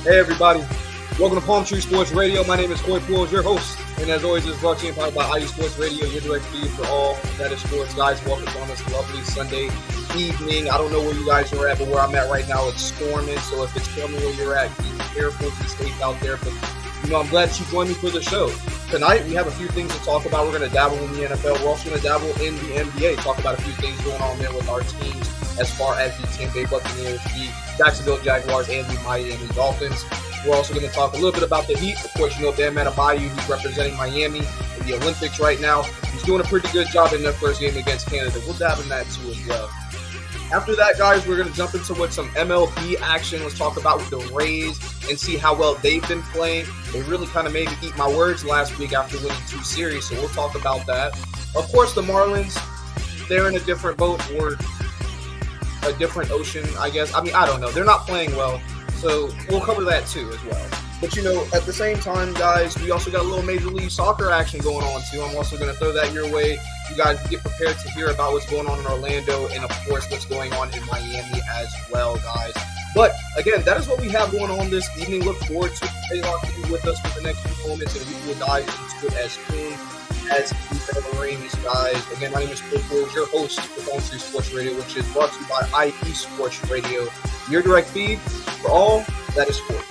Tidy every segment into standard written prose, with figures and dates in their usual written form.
Hey everybody, welcome to Palm Tree Sports Radio. My name is Corey Pujols, your host, and as always, it's brought to you and powered by IE Sports Radio, your direct feed for all that is sports. Guys, welcome on this lovely Sunday evening. I don't know where you guys are at, but where I'm at right now, it's storming. So if it's storming where you're at, be careful, be safe out there. But I'm glad that you joined me for the show. Tonight, we have a few things to talk about. We're going to dabble in the NFL. We're also going to dabble in the NBA, talk about a few things going on there with our teams as far as the Tampa Bay Buccaneers, the Jacksonville Jaguars, and the Miami Dolphins. We're also going to talk a little bit about the Heat. Of course, Bam Adebayo, who's representing Miami in the Olympics right now. He's doing a pretty good job in their first game against Canada. We'll dab in that too as well. After that, guys, we're going to jump into what some MLB action. Let's talk about with the Rays and see how well they've been playing. They really kind of made me eat my words last week after winning 2 series, so we'll talk about that. Of course, the Marlins, they're in a different boat or a different ocean, I guess. I don't know. They're not playing well, so we'll cover that too as well. But, at the same time, guys, we also got a little Major League Soccer action going on too. I'm also going to throw that your way. You guys get prepared to hear about what's going on in Orlando and, of course, what's going on in Miami as well, guys. But, again, that is what we have going on this evening. Look forward to stay locked in with us for the next few moments, and we will dive into it as soon as the bell rings, guys. Again, my name is Corey Pujols, your host of Palm Tree Sports Radio, which is brought to you by IE Sports Radio, your direct feed for all that is sports.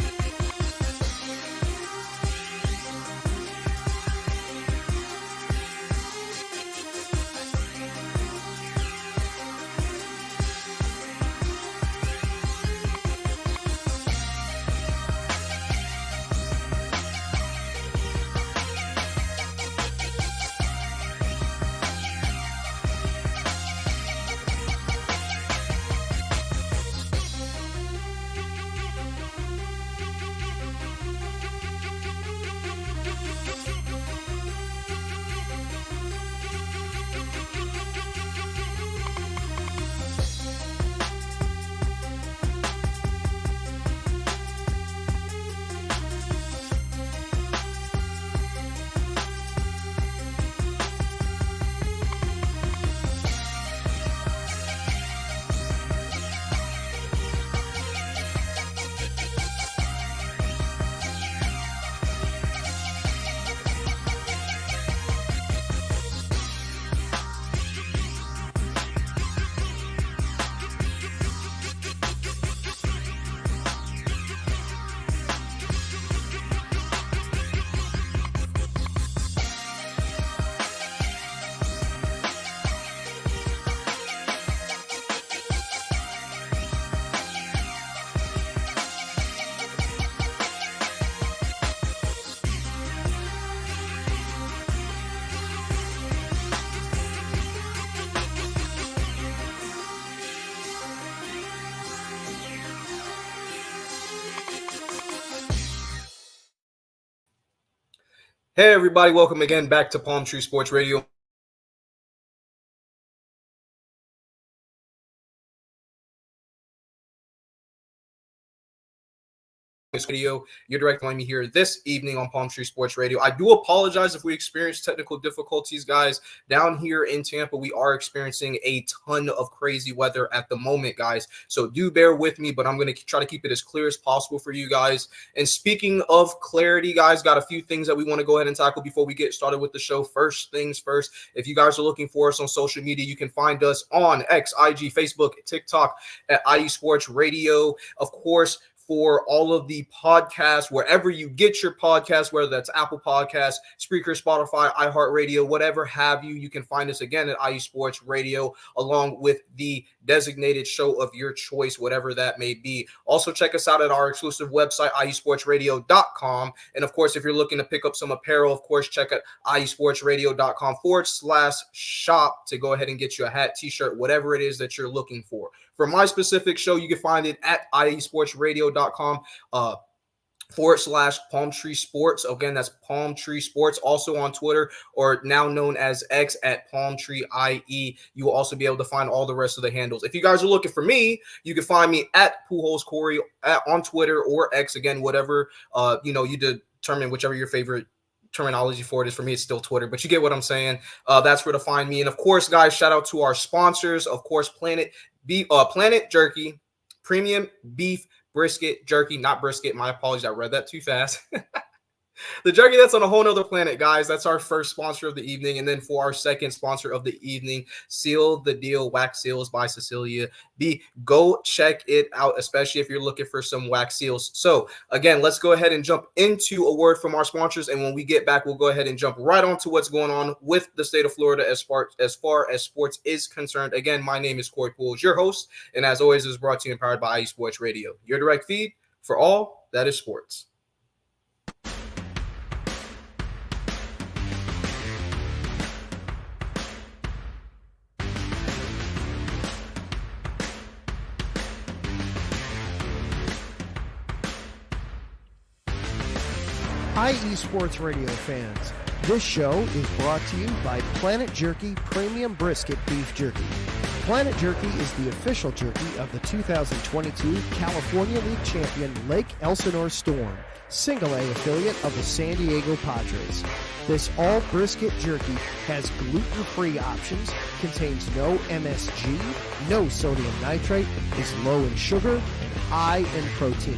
Hey, everybody. Welcome again back to Palm Tree Sports Radio. Video, you're directly me here this evening on Palm Tree Sports Radio. I do apologize if we experience technical difficulties, guys. Down here in Tampa, we are experiencing a ton of crazy weather at the moment, guys. So do bear with me, but I'm going to try to keep it as clear as possible for you guys. And speaking of clarity, guys, got a few things that we want to go ahead and tackle before we get started with the show. First things first, if you guys are looking for us on social media, you can find us on X, IG, Facebook, TikTok at IE Sports Radio. Of course, for all of the podcasts, wherever you get your podcasts, whether that's Apple Podcasts, Spreaker, Spotify, iHeartRadio, whatever have you, you can find us again at IE Sports Radio, along with the designated show of your choice, whatever that may be. Also, check us out at our exclusive website, iesportsradio.com. And of course, if you're looking to pick up some apparel, of course, check out iesportsradio.com/shop to go ahead and get you a hat, t-shirt, whatever it is that you're looking for. For my specific show, you can find it at iesportsradio.com /Palm Tree Sports. Again, that's Palm Tree Sports. Also on Twitter, or now known as X, at Palm Tree IE. You will also be able to find all the rest of the handles. If you guys are looking for me, you can find me at Pujols Corey on Twitter or X. Again, whatever you determine whichever your favorite terminology for it is. For me, it's still Twitter, but you get what I'm saying. That's where to find me. And of course, guys, shout out to our sponsors. Of course, Planet Jerky, Premium Beef brisket, jerky, not brisket. My apologies. I read that too fast. The jerky that's on a whole nother planet, guys. That's our first sponsor of the evening. And then for our second sponsor of the evening, Seal the Deal Wax Seals by Cecilia B. Go check it out, especially if you're looking for some wax seals. So again, let's go ahead and jump into a word from our sponsors. And when we get back, we'll go ahead and jump right on to what's going on with the state of Florida as far as sports is concerned. Again, my name is Corey Pujols, your host. And as always, is brought to you and powered by IE Sports Radio, your direct feed for all that is sports. IE Sports Radio fans, this show is brought to you by Planet Jerky Premium Brisket Beef Jerky. Planet Jerky is the official jerky of the 2022 California League champion Lake Elsinore Storm, Single A affiliate of the San Diego Padres. This all brisket jerky has gluten-free options, contains no MSG, no sodium nitrate, is low in sugar, and high in protein.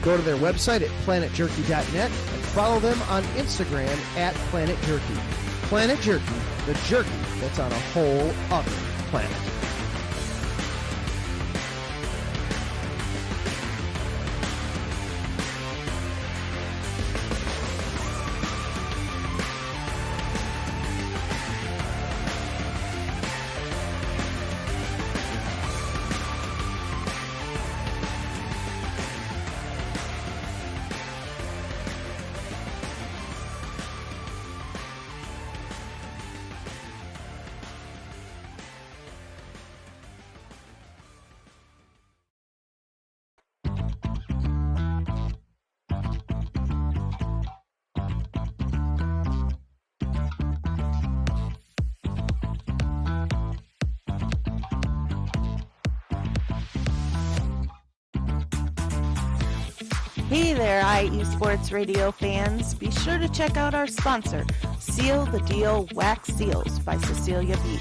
Go to their website at planetjerky.net and follow them on Instagram at Planet Jerky. Planet Jerky, the jerky that's on a whole other planet. Hey there, IE Sports Radio fans. Be sure to check out our sponsor, Seal the Deal Wax Seals by Cecilia B.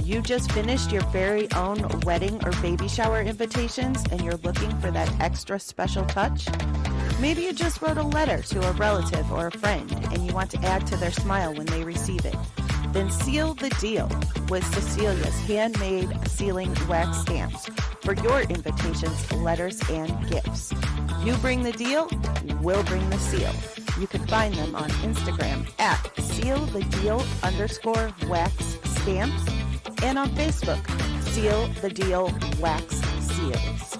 You just finished your very own wedding or baby shower invitations and you're looking for that extra special touch? Maybe you just wrote a letter to a relative or a friend and you want to add to their smile when they receive it. Then seal the deal with Cecilia's handmade sealing wax stamps for your invitations, letters, and gifts. You bring the deal, we'll bring the seal. You can find them on Instagram at sealthedeal_wax stamps and on Facebook, Seal the Deal Wax Seals.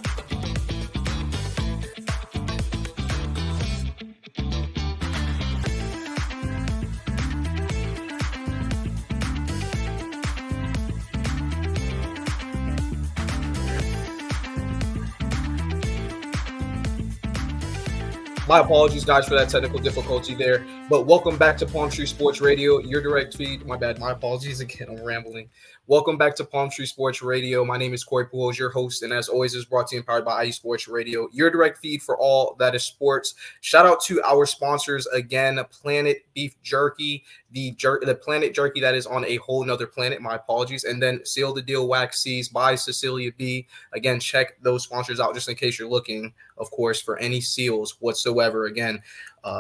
My apologies, guys, for that technical difficulty there. But welcome back to Palm Tree Sports Radio, your direct feed. My bad. My apologies again. I'm rambling. Welcome back to Palm Tree Sports Radio. My name is Corey Pujols, your host, and as always, is brought to you and powered by IE Sports Radio, your direct feed for all that is sports. Shout out to our sponsors again, Planet Beef Jerky, the Planet Jerky that is on a whole nother planet. My apologies. And then Seal the Deal Wax Seals by Cecilia B. Again, check those sponsors out just in case you're looking, of course, for any seals whatsoever. Again,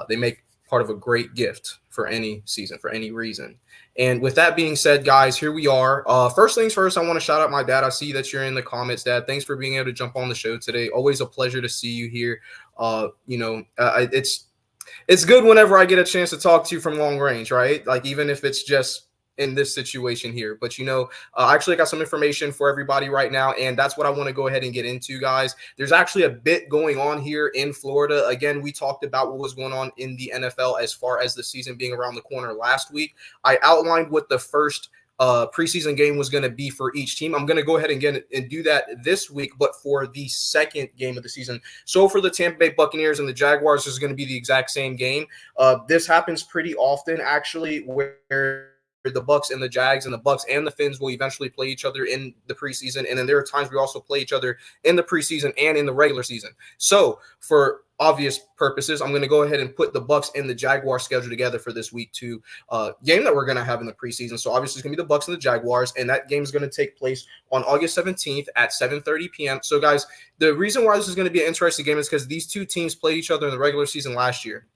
they make part of a great gift for any season, for any reason. And with that being said, guys, here we are. First things first, I want to shout out my dad. I see that you're in the comments, Dad. Thanks for being able to jump on the show today. Always a pleasure to see you here. It's good whenever I get a chance to talk to you from long range, right? Like even if it's just in this situation here. But, I actually got some information for everybody right now, and that's what I want to go ahead and get into, guys. There's actually a bit going on here in Florida. Again, we talked about what was going on in the NFL as far as the season being around the corner last week. I outlined what the first preseason game was going to be for each team. I'm going to go ahead and do that this week, but for the second game of the season. So for the Tampa Bay Buccaneers and the Jaguars, this is going to be the exact same game. This happens pretty often, actually, where the Bucks and the Jags, and the Bucks and the Finns will eventually play each other in the preseason. And then there are times we also play each other in the preseason and in the regular season. So for obvious purposes, I'm going to go ahead and put the Bucks and the Jaguars schedule together for this week 2 game that we're going to have in the preseason. So obviously it's going to be the Bucks and the Jaguars, and that game is going to take place on August 17th at 7:30 p.m. So guys, the reason why this is going to be an interesting game is because these two teams played each other in the regular season last year.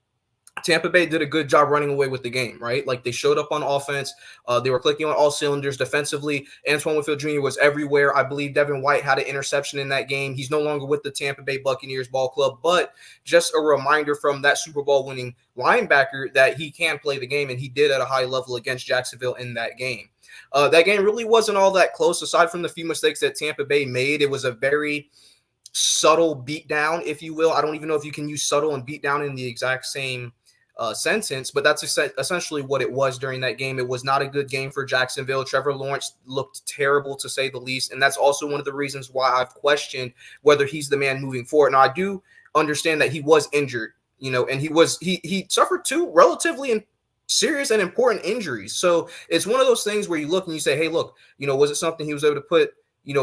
Tampa Bay did a good job running away with the game, right? Like they showed up on offense. They were clicking on all cylinders defensively. Antoine Winfield Jr. was everywhere. I believe Devin White had an interception in that game. He's no longer with the Tampa Bay Buccaneers ball club, but just a reminder from that Super Bowl winning linebacker that he can play the game, and he did at a high level against Jacksonville in that game. That game really wasn't all that close. Aside from the few mistakes that Tampa Bay made, it was a very subtle beatdown, if you will. I don't even know if you can use subtle and beatdown in the exact same sentence, but that's essentially what it was during that game. It was not a good game for Jacksonville. Trevor Lawrence looked terrible, to say the least, and that's also one of the reasons why I've questioned whether he's the man moving forward. Now, I do understand that he was injured, and he suffered 2 relatively serious and important injuries. So it's one of those things where you look and you say, hey, look, was it something he was able to put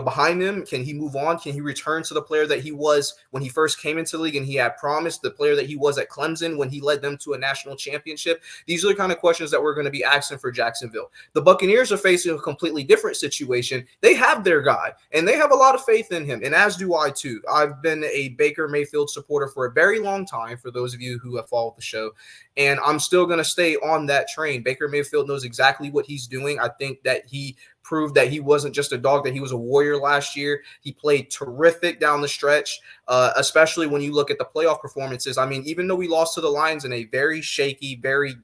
behind him? Can he move on? Can he return to the player that he was when he first came into the league and he had promised, the player that he was at Clemson when he led them to a national championship? These are the kind of questions that we're going to be asking for Jacksonville. The Buccaneers are facing a completely different situation. They have their guy, and they have a lot of faith in him, and as do I too. I've been a Baker Mayfield supporter for a very long time, for those of you who have followed the show, and I'm still going to stay on that train. Baker Mayfield knows exactly what he's doing. I think that he proved that he wasn't just a dog, that he was a warrior last year. He played terrific down the stretch, especially when you look at the playoff performances. I mean, even though we lost to the Lions in a very shaky, very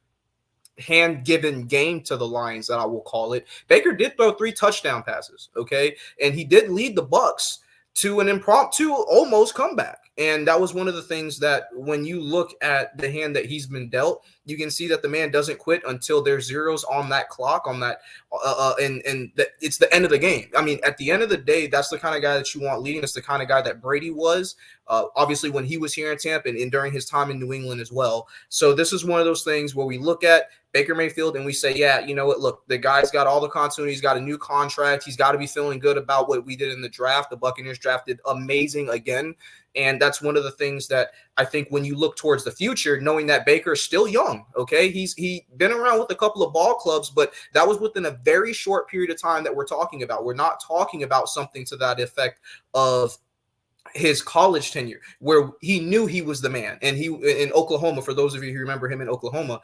hand-given game to the Lions, that I will call it, Baker did throw 3 touchdown passes, okay? And he did lead the Bucks to an impromptu almost comeback. And that was one of the things that when you look at the hand that he's been dealt, you can see that the man doesn't quit until there's zeros on that clock, on that, it's the end of the game. I mean, at the end of the day, that's the kind of guy that you want leading. It's the kind of guy that Brady was, obviously, when he was here in Tampa and during his time in New England as well. So this is one of those things where we look at Baker Mayfield and we say, yeah, you know what, look, the guy's got all the continuity. He's got a new contract. He's got to be feeling good about what we did in the draft. The Buccaneers drafted amazing again. And that's one of the things that I think when you look towards the future, knowing that Baker is still young, okay? He's been around with a couple of ball clubs, but that was within a very short period of time that we're talking about. We're not talking about something to that effect of his college tenure, where he knew he was the man. And he, in Oklahoma, for those of you who remember him in Oklahoma,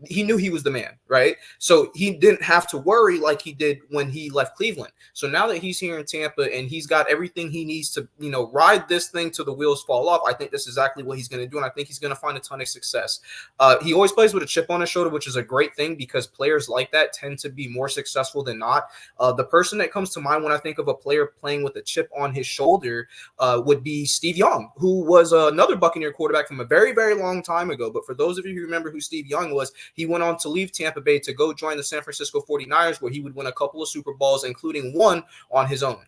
he knew he was the man, right? So he didn't have to worry like he did when he left Cleveland. So now that he's here in Tampa and he's got everything he needs to, ride this thing till the wheels fall off, I think that's exactly what he's going to do. And I think he's going to find a ton of success. He always plays with a chip on his shoulder, which is a great thing because players like that tend to be more successful than not. The person that comes to mind when I think of a player playing with a chip on his shoulder would be Steve Young, who was another Buccaneer quarterback from a very, very long time ago. But for those of you who remember who Steve Young was, he went on to leave Tampa Bay to go join the San Francisco 49ers, where he would win a couple of Super Bowls, including one on his own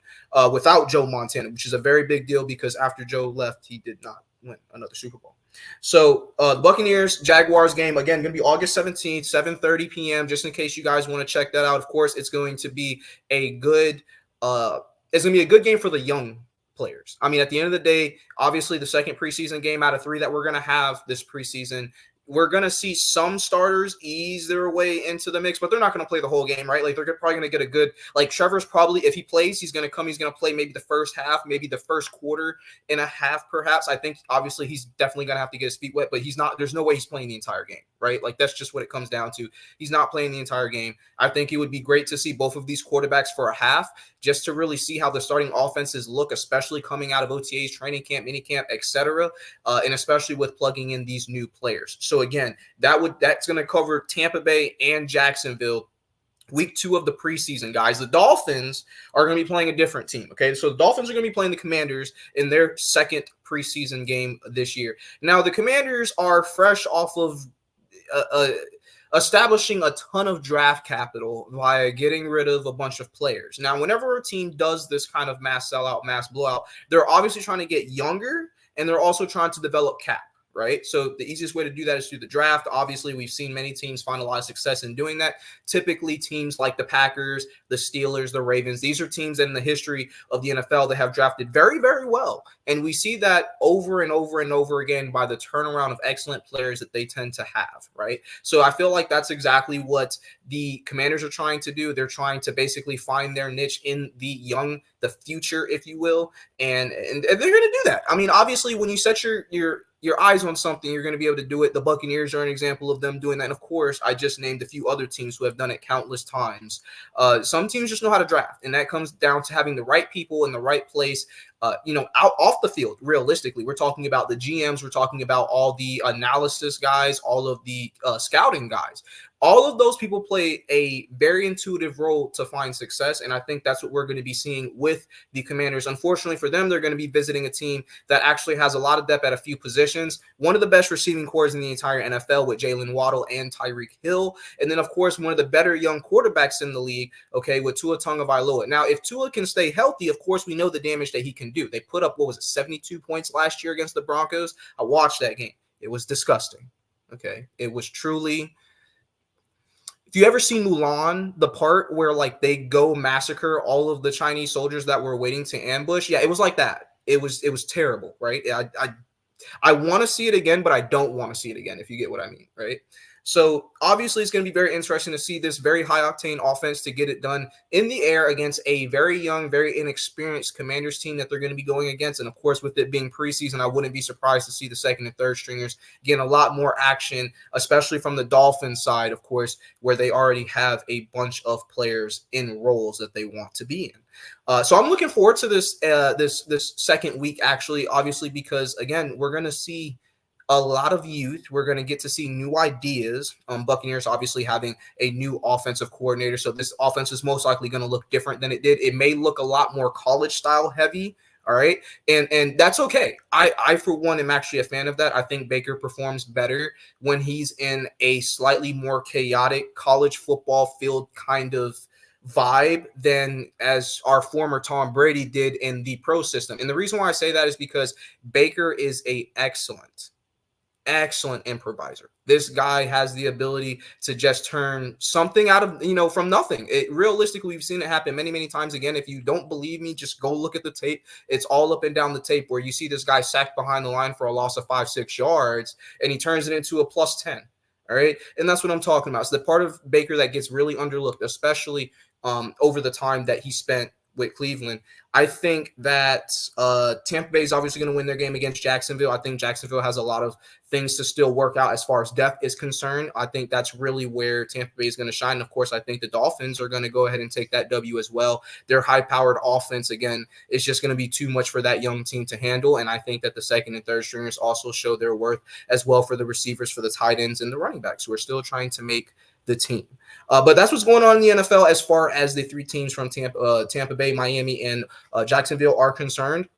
without Joe Montana, which is a very big deal because after Joe left, he did not win another Super Bowl. So the Buccaneers-Jaguars game, again, going to be August 17th, 7:30 p.m., just in case you guys want to check that out. Of course, it's going to be a good game for the young players. I mean, at the end of the day, obviously the second preseason game out of 3 that we're going to have this preseason, we're going to see some starters ease their way into the mix, but they're not going to play the whole game, right? Like they're probably going to get a good, like Trevor's probably, if he plays, he's going to play maybe the first half, maybe the first quarter and a half, perhaps. I think obviously he's definitely going to have to get his feet wet, but there's no way he's playing the entire game, right? Like that's just what it comes down to. He's not playing the entire game. I think it would be great to see both of these quarterbacks for a half, just to really see how the starting offenses look, especially coming out of OTAs, training camp, mini camp, etc., and especially with plugging in these new players. So again, that's going to cover Tampa Bay and Jacksonville. Week 2 of the preseason, guys. The Dolphins are going to be playing a different team, okay? So the Dolphins are going to be playing the Commanders in their second preseason game this year. Now, the Commanders are fresh off of establishing a ton of draft capital via getting rid of a bunch of players. Now, whenever a team does this kind of mass sellout, mass blowout, they're obviously trying to get younger, and they're also trying to develop cap, right? So the easiest way to do that is through the draft. Obviously, we've seen many teams find a lot of success in doing that. Typically, teams like the Packers, the Steelers, the Ravens, these are teams in the history of the NFL that have drafted very, very well. And we see that over and over and over again by the turnaround of excellent players that they tend to have, right? So I feel like that's exactly what the Commanders are trying to do. They're trying to basically find their niche in the future, if you will, and they're going to do that. I mean, obviously, when you set your eyes on something, you're going to be able to do it. The Buccaneers are an example of them doing that. And of course, I just named a few other teams who have done it countless times. Some teams just know how to draft, and that comes down to having the right people in the right place, out off the field. Realistically, we're talking about the GMs, we're talking about all the analysis guys, all of the scouting guys. All of those people play a very intuitive role to find success, and I think that's what we're going to be seeing with the Commanders. Unfortunately for them, they're going to be visiting a team that actually has a lot of depth at a few positions. One of the best receiving corps in the entire NFL with Jalen Waddle and Tyreek Hill, and then, of course, one of the better young quarterbacks in the league, okay, with Tua Tagovailoa. Now, if Tua can stay healthy, of course, we know the damage that he can do. They put up, 72 points last year against the Broncos? I watched that game. It was disgusting, okay? It was truly... If you ever seen Mulan, the part where like they go massacre all of the Chinese soldiers that were waiting to ambush, yeah, it was like that. It was terrible, right? I want to see it again, but I don't want to see it again, if you get what I mean, right? So obviously it's going to be very interesting to see this very high-octane offense to get it done in the air against a very young, very inexperienced Commanders team that they're going to be going against. And, of course, with it being preseason, I wouldn't be surprised to see the second and third stringers getting a lot more action, especially from the Dolphins side, of course, where they already have a bunch of players in roles that they want to be in. So I'm looking forward to this second week, actually, obviously, because, again, we're going to see a lot of youth. We're going to get to see new ideas. Buccaneers obviously having a new offensive coordinator, so this offense is most likely going to look different than it did. It may look a lot more college-style heavy, all right? And that's okay. I, for one, am actually a fan of that. I think Baker performs better when he's in a slightly more chaotic college football field kind of vibe than as our former Tom Brady did in the pro system. And the reason why I say that is because Baker is a excellent improviser. This guy has the ability to just turn something out of, from nothing. Realistically, we've seen it happen many, many times. Again, if you don't believe me, just go look at the tape. It's all up and down the tape where you see this guy sacked behind the line for a loss of 5-6 yards, and he turns it into a +10. All right. And that's what I'm talking about. It's the part of Baker that gets really underlooked, especially over the time that he spent with Cleveland. I think that Tampa Bay is obviously going to win their game against Jacksonville. I think Jacksonville has a lot of things to still work out as far as depth is concerned. I think that's really where Tampa Bay is going to shine. And of course, I think the Dolphins are going to go ahead and take that W as well. Their high-powered offense, again, is just going to be too much for that young team to handle. And I think that the second and third stringers also show their worth as well for the receivers, for the tight ends, and the running backs who are still trying to make the team. But that's what's going on in the NFL as far as the three teams from Tampa Bay, Miami, and Jacksonville are concerned.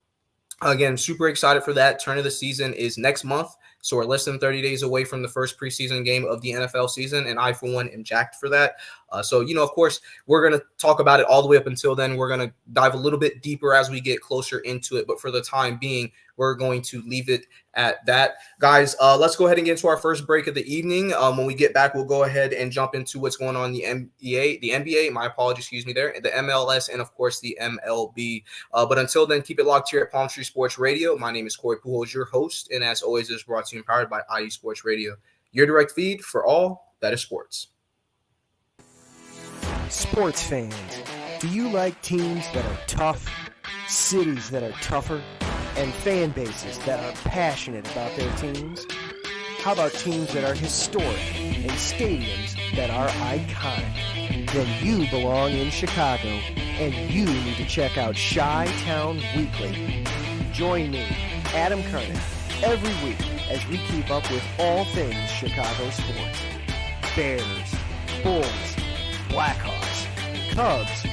Again, super excited for that. Turn of the season is next month, so we're less than 30 days away from the first preseason game of the NFL season, and I, for one, am jacked for that. So, of course, we're going to talk about it all the way up until then. We're going to dive a little bit deeper as we get closer into it, but for the time being, we're going to leave it at that. Guys, let's go ahead and get into our first break of the evening. When we get back, we'll go ahead and jump into what's going on in the NBA, my apologies, the MLS, and, of course, the MLB. But until then, keep it locked here at Palm Tree Sports Radio. My name is Corey Pujols, your host, and as always, is brought to you and powered by IE Sports Radio, your direct feed for all that is sports. Sports fans, do you like teams that are tough, cities that are tougher, and fan bases that are passionate about their teams? How about teams that are historic and stadiums that are iconic? Then you belong in Chicago, and you need to check out Chi-Town Weekly. Join me, Adam Kernan, every week as we keep up with all things Chicago sports. Bears, Bulls, Blackhawks, Cubs,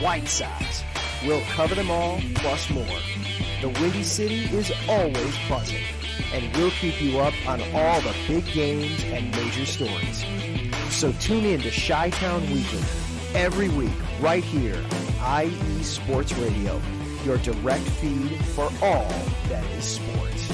White Sox. We'll cover them all, plus more. The Windy City is always buzzing, and we'll keep you up on all the big games and major stories. So tune in to Chi-Town Weekly every week right here on IE Sports Radio, your direct feed for all that is sports.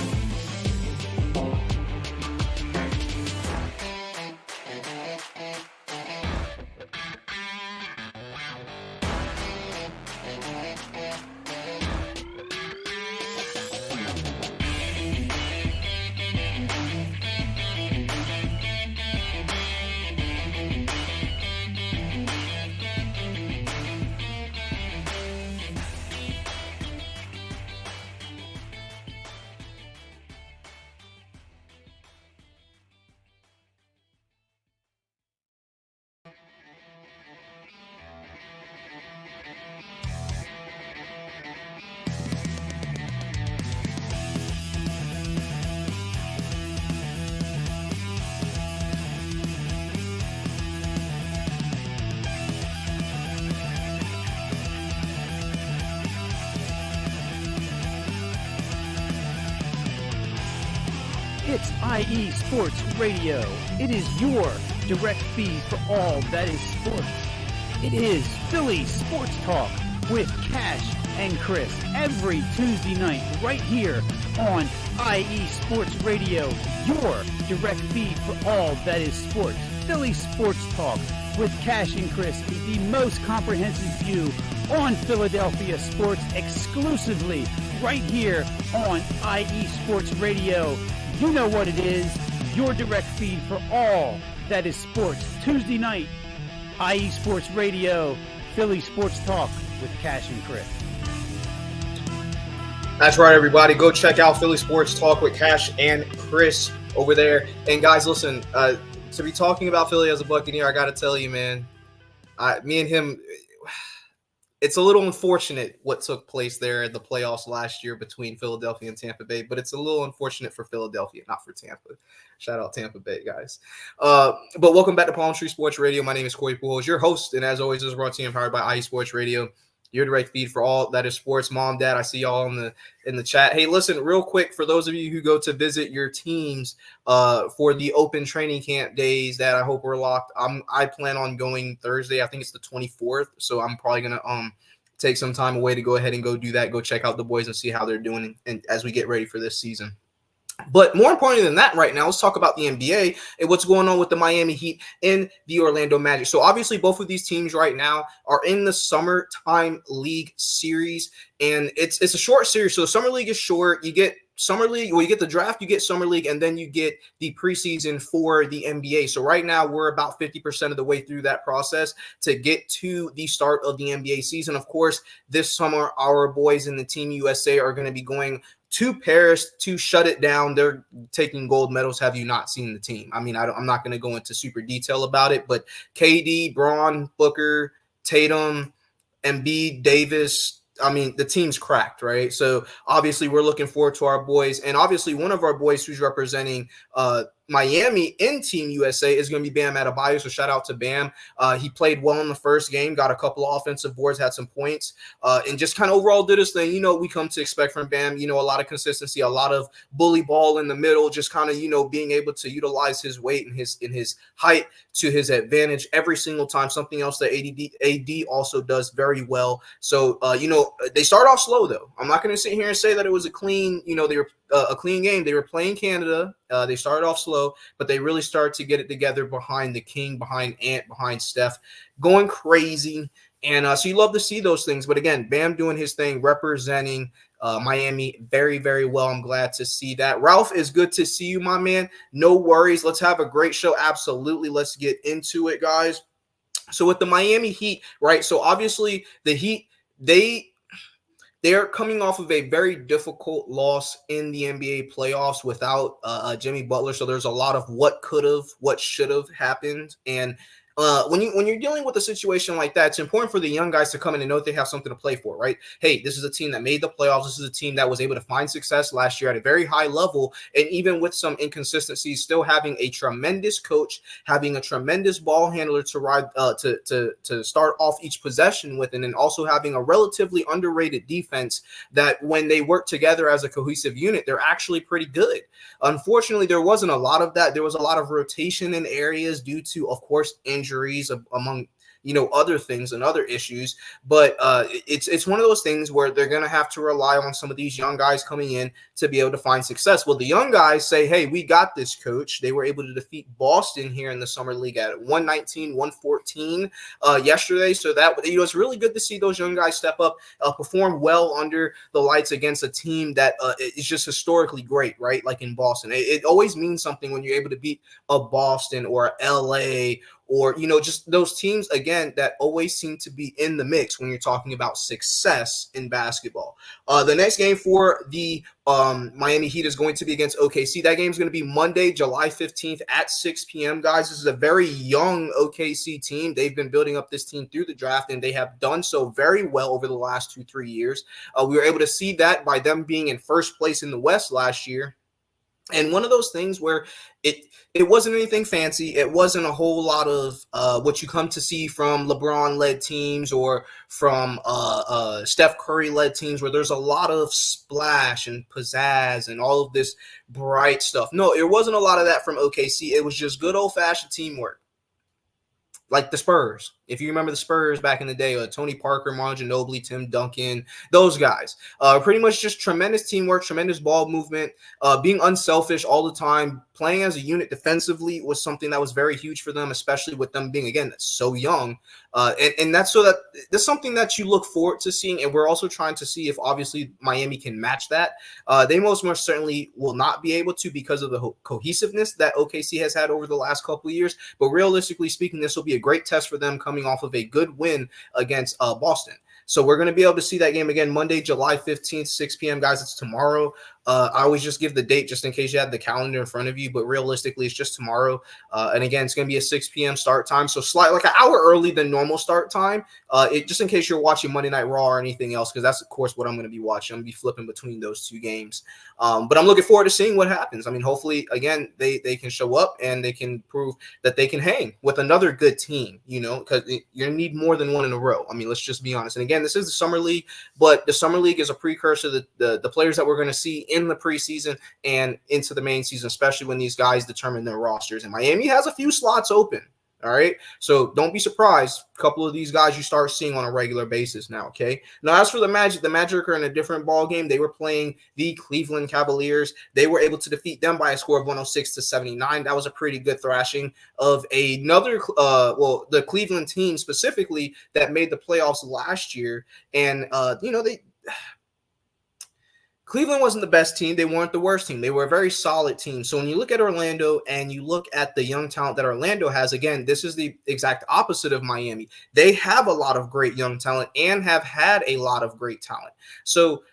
It's IE Sports Radio. It is your direct feed for all that is sports. It is Philly Sports Talk with Cash and Chris every Tuesday night right here on IE Sports Radio, your direct feed for all that is sports. Philly Sports Talk with Cash and Chris is the most comprehensive view on Philadelphia sports exclusively right here on IE Sports Radio. You know what it is, your direct feed for all that is sports. Tuesday night, IE Sports Radio, Philly Sports Talk with Cash and Chris. That's right, everybody. Go check out Philly Sports Talk with Cash and Chris over there. And guys, listen, to be talking about Philly as a Buccaneer, I got to tell you, man, me and him, it's a little unfortunate what took place there in the playoffs last year between Philadelphia and Tampa Bay, but it's a little unfortunate for Philadelphia, not for Tampa. Shout out Tampa Bay, guys. But welcome back to Palm Tree Sports Radio. My name is Corey Pujols, your host, and as always, this is brought to you and powered by IE Sports Radio, your direct feed for all that is sports. Mom, Dad, I see y'all in the chat. Hey, listen, real quick, for those of you who go to visit your teams for the open training camp days that I hope we're locked, I plan on going Thursday. I think it's the 24th, so I'm probably going to take some time away to go ahead and go do that, go check out the boys and see how they're doing and as we get ready for this season. But more importantly than that right now, let's talk about the NBA and what's going on with the Miami Heat and the Orlando Magic. So obviously both of these teams right now are in the summertime league series, and it's a short series. So the summer league is short. You get summer league, well, you get the draft, you get summer league, and then you get the preseason for the NBA. So right now we're about 50% of the way through that process to get to the start of the NBA season. Of course, this summer, our boys in the Team USA are going to be going to Paris to shut it down. They're taking gold medals. Have you not seen the team? I mean, I'm not going to go into super detail about it, but KD, Braun, Booker, Tatum, Embiid, Davis, I mean, the team's cracked, right? So obviously we're looking forward to our boys. And obviously one of our boys who's representing Miami in Team USA is going to be Bam Adebayo. So shout out to Bam. He played well in the first game, got a couple of offensive boards, had some points, and just kind of overall did his thing. You know, we come to expect from Bam, you know, a lot of consistency, a lot of bully ball in the middle, just kind of, you know, being able to utilize his weight and his height to his advantage every single time. Something else that AD also does very well. So, you know, they start off slow though. I'm not going to sit here and say that it was a clean, you know, they were a clean game. They were playing Canada. They started off slow, but they really started to get it together behind the King, behind Ant, behind Steph, going crazy. And so you love to see those things. But again, Bam doing his thing, representing Miami very, very well. I'm glad to see that. Ralph, is good to see you, my man. No worries. Let's have a great show. Absolutely. Let's get into it, guys. So with the Miami Heat, right? So obviously the Heat, they're coming off of a very difficult loss in the NBA playoffs without Jimmy Butler. So there's a lot of what could have, what should have happened. And when you're dealing with a situation like that, it's important for the young guys to come in and know that they have something to play for, right? Hey, this is a team that made the playoffs. This is a team that was able to find success last year at a very high level. And even with some inconsistencies, still having a tremendous coach, having a tremendous ball handler to ride to start off each possession with, and then also having a relatively underrated defense that when they work together as a cohesive unit, they're actually pretty good. Unfortunately, there wasn't a lot of that. There was a lot of rotation in areas due to, of course, injuries among, you know, other things and other issues. But it's one of those things where they're going to have to rely on some of these young guys coming in to be able to find success. Well, the young guys say, hey, we got this, coach. They were able to defeat Boston here in the summer league at 119-114 yesterday. So that, you know, it's really good to see those young guys step up, perform well under the lights against a team that is just historically great, right? Like in Boston. It always means something when you're able to beat a Boston or a LA or, you know, just those teams, again, that always seem to be in the mix when you're talking about success in basketball. The next game for the Miami Heat is going to be against OKC. That game is going to be Monday, July 15th at 6 p.m., guys. This is a very young OKC team. They've been building up this team through the draft, and they have done so very well over the last 2-3 years. We were able to see that by them being in first place in the West last year. And one of those things where it wasn't anything fancy. It wasn't a whole lot of what you come to see from LeBron-led teams or from Steph Curry-led teams, where there's a lot of splash and pizzazz and all of this bright stuff. No, it wasn't a lot of that from OKC. It was just good old-fashioned teamwork. Like the Spurs. If you remember the Spurs back in the day, Tony Parker, Manu Ginobili, Tim Duncan, those guys. Pretty much just tremendous teamwork, tremendous ball movement, being unselfish all the time, playing as a unit defensively was something that was very huge for them, especially with them being, again, so young. And that's something that you look forward to seeing, and we're also trying to see if obviously Miami can match that. They most certainly will not be able to because of the cohesiveness that OKC has had over the last couple of years. But realistically speaking, this will be a great test for them coming off of a good win against Boston. So we're going to be able to see that game again Monday, July 15th, 6 p.m. Guys, it's tomorrow. I always just give the date just in case you have the calendar in front of you, but realistically, it's just tomorrow. And again, it's going to be a 6 p.m. start time, so slightly like an hour early than normal start time. Just in case you're watching Monday Night Raw or anything else, because that's, of course, what I'm going to be watching. I'm going to be flipping between those two games. But I'm looking forward to seeing what happens. I mean, hopefully, again, they can show up and they can prove that they can hang with another good team, because you're going to need more than one in a row. I mean, let's just be honest. And again, this is the Summer League, but the Summer League is a precursor to the players that we're going to see in the preseason and into the main season, especially when these guys determine their rosters. And Miami has a few slots open. All right. So don't be surprised. A couple of these guys you start seeing on a regular basis now. Okay. Now, as for the Magic are in a different ball game. They were playing the Cleveland Cavaliers. They were able to defeat them by a score of 106-79. That was a pretty good thrashing of another, the Cleveland team specifically that made the playoffs last year. And, Cleveland wasn't the best team. They weren't the worst team. They were a very solid team. So when you look at Orlando and you look at the young talent that Orlando has, again, this is the exact opposite of Miami. They have a lot of great young talent and have had a lot of great talent. So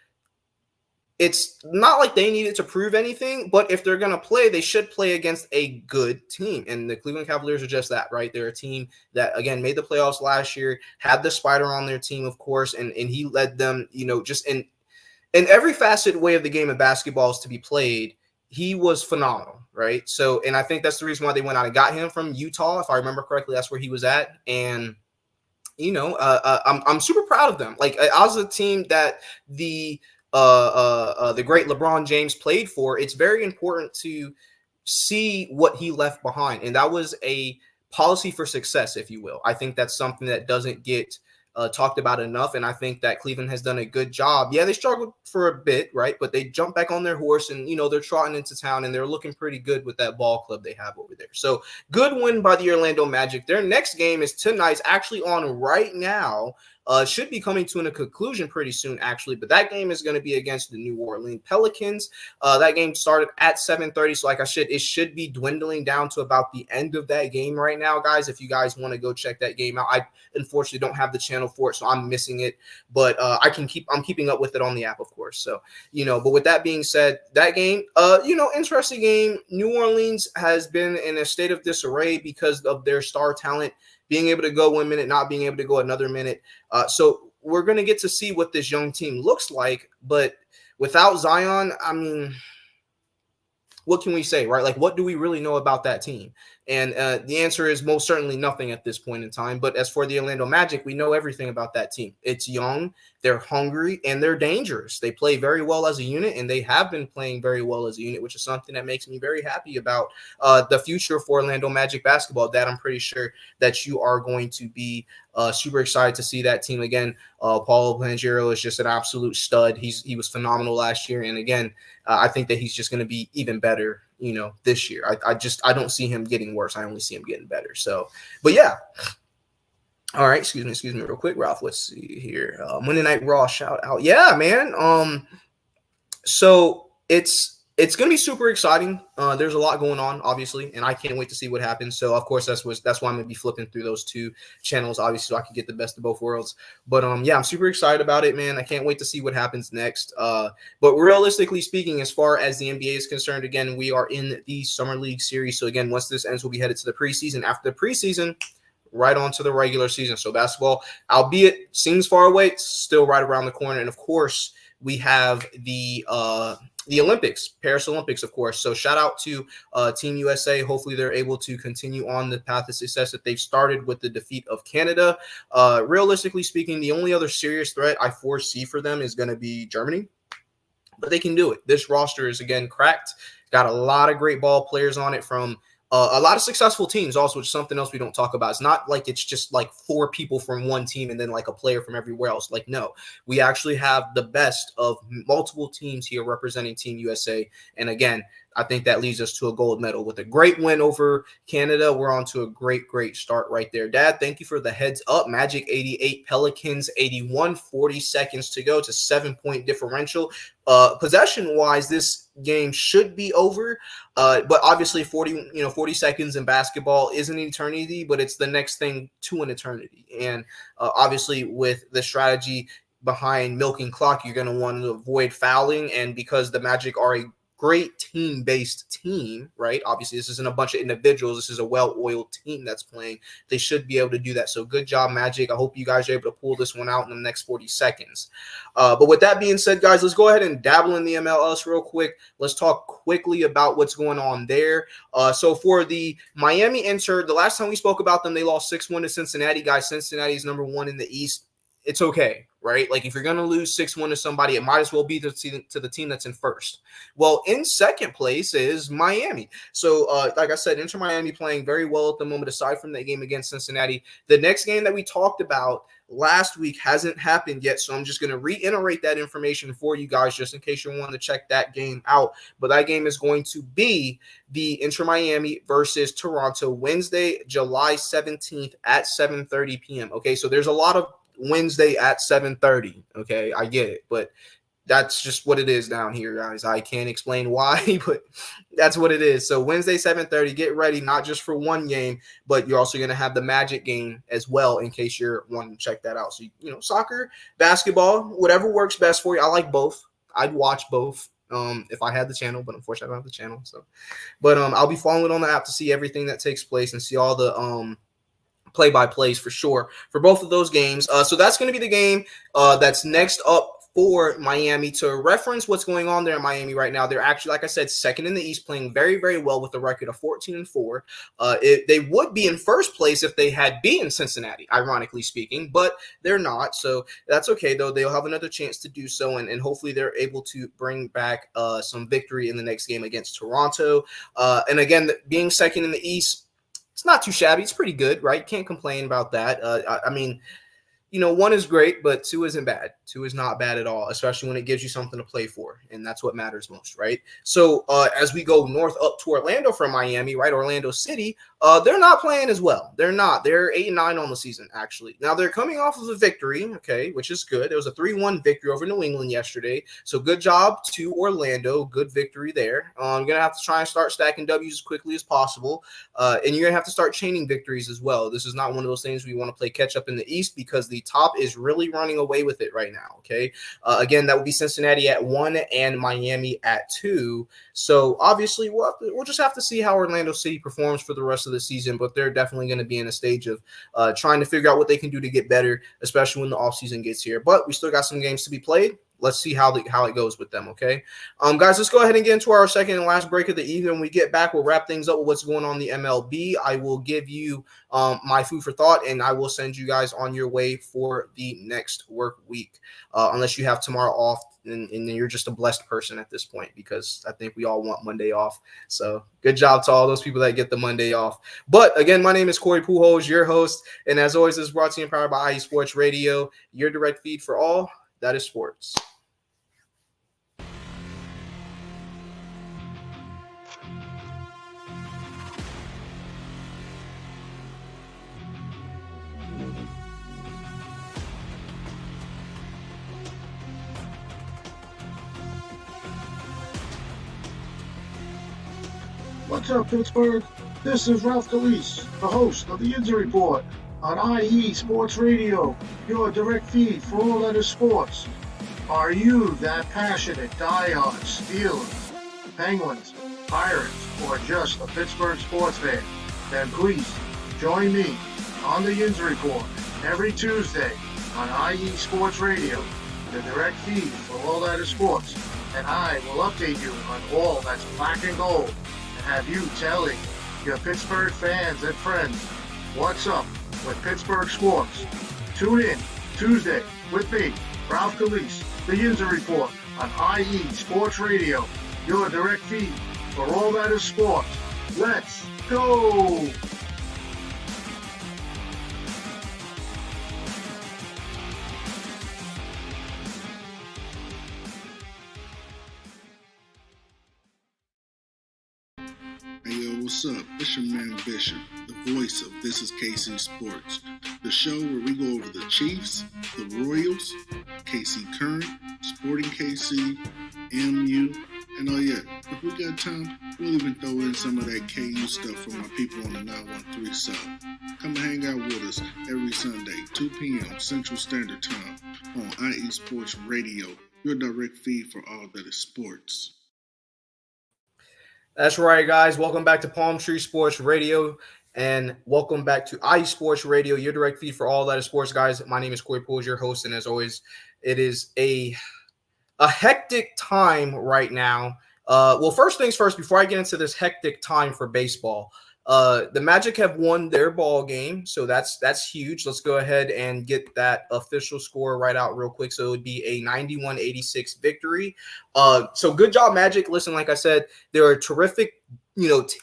it's not like they needed to prove anything, but if they're going to play, they should play against a good team. And the Cleveland Cavaliers are just that, right? They're a team that, again, made the playoffs last year, had the Spider on their team, of course, and he led them, just in every facet way of the game of basketball is to be played. He was phenomenal, right? So, and I think that's the reason why they went out and got him from Utah. If I remember correctly, that's where he was at. And, I'm super proud of them. Like, as a team that the great LeBron James played for, it's very important to see what he left behind. And that was a policy for success, if you will. I think that's something that doesn't get talked about enough, and I think that Cleveland has done a good job. Yeah, they struggled for a bit, right? But they jumped back on their horse, and they're trotting into town, and they're looking pretty good with that ball club they have over there. So good win by the Orlando Magic. Their next game is tonight. It's actually on right now. Should be coming to a conclusion pretty soon, actually. But that game is going to be against the New Orleans Pelicans. That game started at 7:30. So it should be dwindling down to about the end of that game right now, guys. If you guys want to go check that game out, I unfortunately don't have the channel for it, so I'm missing it. But I'm keeping up with it on the app, of course. So, but with that being said, that game, interesting game. New Orleans has been in a state of disarray because of their star talent being able to go 1 minute, not being able to go another minute. So we're going to get to see what this young team looks like. But without Zion, I mean, what can we say, right? Like, what do we really know about that team? And the answer is most certainly nothing at this point in time. But as for the Orlando Magic, we know everything about that team. It's young, they're hungry, and they're dangerous. They play very well as a unit, and they have been playing very well as a unit, which is something that makes me very happy about the future for Orlando Magic basketball. That I'm pretty sure that you are going to be super excited to see that team again. Paulo Banchero is just an absolute stud. He was phenomenal last year, and again, I think that he's just going to be even better this year. I don't see him getting worse. I only see him getting better. So, but yeah. All right. Excuse me real quick, Ralph. Let's see here. Monday Night Raw shout out. Yeah, man. So it's going to be super exciting. There's a lot going on, obviously, and I can't wait to see what happens. So, of course, that's why I'm going to be flipping through those two channels, obviously, so I can get the best of both worlds. But, yeah, I'm super excited about it, man. I can't wait to see what happens next. But realistically speaking, as far as the NBA is concerned, again, we are in the Summer League series. So, again, once this ends, we'll be headed to the preseason. After the preseason, right on to the regular season. So, basketball, albeit seems far away, it's still right around the corner. And, of course, we have the the Olympics, Paris Olympics, of course. So shout out to Team USA. Hopefully they're able to continue on the path of success that they've started with the defeat of Canada. Realistically speaking, the only other serious threat I foresee for them is going to be Germany, but they can do it. This roster is, again, cracked. Got a lot of great ball players on it from a lot of successful teams also, which is something else we don't talk about. It's not like it's just like 4 people from one team and then like a player from everywhere else. Like, no, we actually have the best of multiple teams here representing Team USA. And again, I think that leads us to a gold medal with a great win over Canada. We're on to a great start right there. Dad, thank you for the heads up. Magic 88, Pelicans 81, 40 seconds to go. It's a 7-point differential. Possession-wise, this game should be over, but obviously 40 seconds in basketball is an eternity, but it's the next thing to an eternity. And obviously with the strategy behind milking clock, you're going to want to avoid fouling, and because the Magic are a great team-based team, right? Obviously, this isn't a bunch of individuals. This is a well-oiled team that's playing. They should be able to do that. So good job, Magic. I hope you guys are able to pull this one out in the next 40 seconds. But with that being said, guys, let's go ahead and dabble in the MLS real quick. Let's talk quickly about what's going on there. So for the Miami Inter, the last time we spoke about them, they lost 6-1 to Cincinnati. Guys, Cincinnati is number 1 in the East. It's okay, right? Like, if you're going to lose 6-1 to somebody, it might as well be to the team that's in first. Well, in second place is Miami. So, like I said, Inter Miami playing very well at the moment, aside from that game against Cincinnati. The next game that we talked about last week hasn't happened yet, so I'm just going to reiterate that information for you guys just in case you want to check that game out. But that game is going to be the Inter Miami versus Toronto, Wednesday, July 17th at 7:30 p.m. Okay, so there's a lot of Wednesday at 7:30. Okay, I get it, but that's just what it is down here, guys. I can't explain why, but that's what it is. So Wednesday 7:30, get ready, not just for one game, but you're also going to have the Magic game as well in case you're wanting to check that out. So, soccer, basketball, whatever works best for you. I like both. I'd watch both if I had the channel, but unfortunately I don't have the channel. So, but I'll be following it on the app to see everything that takes place and see all the play-by-plays for sure for both of those games. So that's going to be the game that's next up for Miami. To reference what's going on there in Miami right now, they're actually, like I said, second in the East, playing very, very well with a record of 14-4. They would be in first place if they had beaten Cincinnati, ironically speaking, but they're not. So that's okay, though. They'll have another chance to do so, and hopefully they're able to bring back some victory in the next game against Toronto. And again, being second in the East, it's not too shabby. It's pretty good, right? Can't complain about that. I mean, 1 is great, but 2 isn't bad. 2 is not bad at all, especially when it gives you something to play for, and that's what matters most, right? So as we go north up to Orlando from Miami, right, Orlando City, they're not playing as well. They're not. They're 8-9 on the season, actually. Now, they're coming off of a victory, okay, which is good. It was a 3-1 victory over New England yesterday, so good job to Orlando. Good victory there. You're going to have to try and start stacking W's as quickly as possible, and you're going to have to start chaining victories as well. This is not one of those things where you want to play catch-up in the East because the top is really running away with it right now, okay? Again, that would be Cincinnati at 1 and Miami at 2. So, obviously, we'll just have to see how Orlando City performs for the rest of the season, but they're definitely going to be in a stage of trying to figure out what they can do to get better, especially when the offseason gets here. But we still got some games to be played. Let's see how it goes with them, okay? Guys, let's go ahead and get into our second and last break of the evening. When we get back, we'll wrap things up with what's going on in the MLB. I will give you my food for thought, and I will send you guys on your way for the next work week, unless you have tomorrow off, and you're just a blessed person at this point, because I think we all want Monday off. So good job to all those people that get the Monday off. But again, my name is Corey Pujols, your host, and as always, this is brought to you and powered by IE Sports Radio, your direct feed for all that is sports. What's up, Pittsburgh? This is Ralph DeLeese, the host of the Injury Report on IE Sports Radio, your direct feed for all that is sports. Are you that passionate diehard Steelers, Penguins, Pirates, or just a Pittsburgh sports fan? Then please join me on the Injury Report every Tuesday on IE Sports Radio, the direct feed for all that is sports. and I will update you on all that's black and gold and have you telling your Pittsburgh fans and friends what's up with Pittsburgh sports. Tune in Tuesday with me, Ralph Calise, the Injury Report on IE Sports Radio, your direct feed for all that is sports. Let's go! Hey yo, what's up? It's your man Bishop, the voice of This Is KC Sports, the show where we go over the Chiefs, the Royals, KC Current, Sporting KC, MU, and oh yeah, if we got time, we'll even throw in some of that KU stuff from my people on the 913 South. Come and hang out with us every Sunday, 2 p.m. Central Standard Time on IE Sports Radio, your direct feed for all that is sports. That's right, guys. Welcome back to Palm Tree Sports Radio, and welcome back to IE Sports Radio, your direct feed for all that is sports, guys. My name is Corey Pujols, your host, and as always, it is a hectic time right now. Well, first things first, before I get into this hectic time for baseball, the Magic have won their ball game, so that's huge. Let's go ahead and get that official score right out real quick. So it would be a 91-86 victory. So good job, Magic. Listen, like I said, they're a terrific,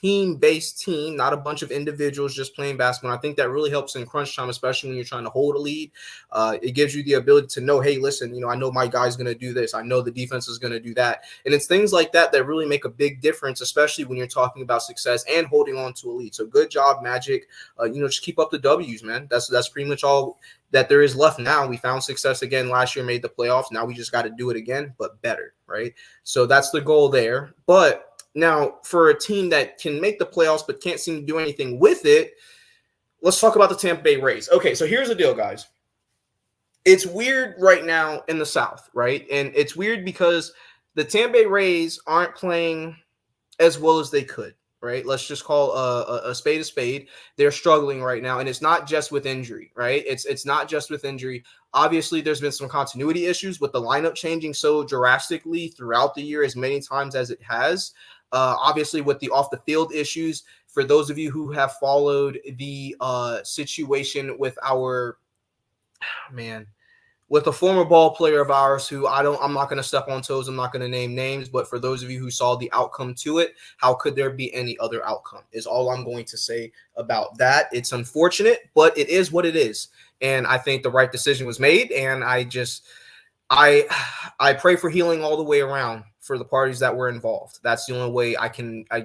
team-based team, not a bunch of individuals just playing basketball. I think that really helps in crunch time, especially when you're trying to hold a lead. It gives you the ability to know, hey, listen, I know my guy's going to do this. I know the defense is going to do that. And it's things like that that really make a big difference, especially when you're talking about success and holding on to a lead. So good job, Magic. Just keep up the W's, man. That's pretty much all that there is left now. We found success again last year, made the playoffs. Now we just got to do it again, but better, right? So that's the goal there. But now, for a team that can make the playoffs but can't seem to do anything with it, let's talk about the Tampa Bay Rays. Okay, so here's the deal, guys. It's weird right now in the South, right? And it's weird because the Tampa Bay Rays aren't playing as well as they could, right? Let's just call a spade a spade. They're struggling right now, and it's not just with injury, right? It's not just with injury. Obviously, there's been some continuity issues with the lineup changing so drastically throughout the year as many times as it has. Obviously, with the off-the-field issues, for those of you who have followed the situation with with a former ball player of ours who I'm not going to step on toes. I'm not going to name names, but for those of you who saw the outcome to it, how could there be any other outcome is all I'm going to say about that. It's unfortunate, but it is what it is. And I think the right decision was made. And I pray for healing all the way around for the parties that were involved. That's the only way I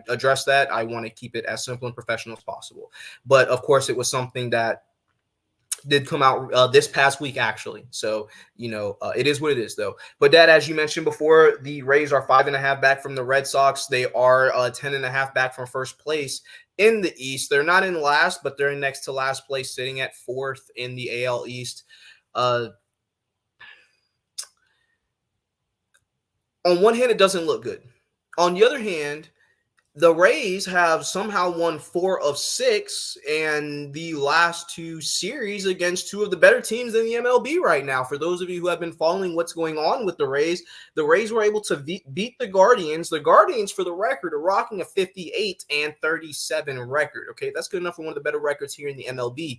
address that. I want to keep it as simple and professional as possible. But of course, it was something that did come out this past week, actually. So, it is what it is, though. But Dad, as you mentioned before, the Rays are 5.5 back from the Red Sox. They are 10.5 back from first place in the East. They're not in last, but they're next to last place, sitting at fourth in the AL East. On one hand, it doesn't look good. On the other hand, the Rays have somehow won 4 of 6 and the last 2 series against 2 of the better teams in the MLB right now. For those of you who have been following what's going on with the Rays were able to beat the Guardians. The Guardians, for the record, are rocking a 58-37 record. Okay, that's good enough for one of the better records here in the MLB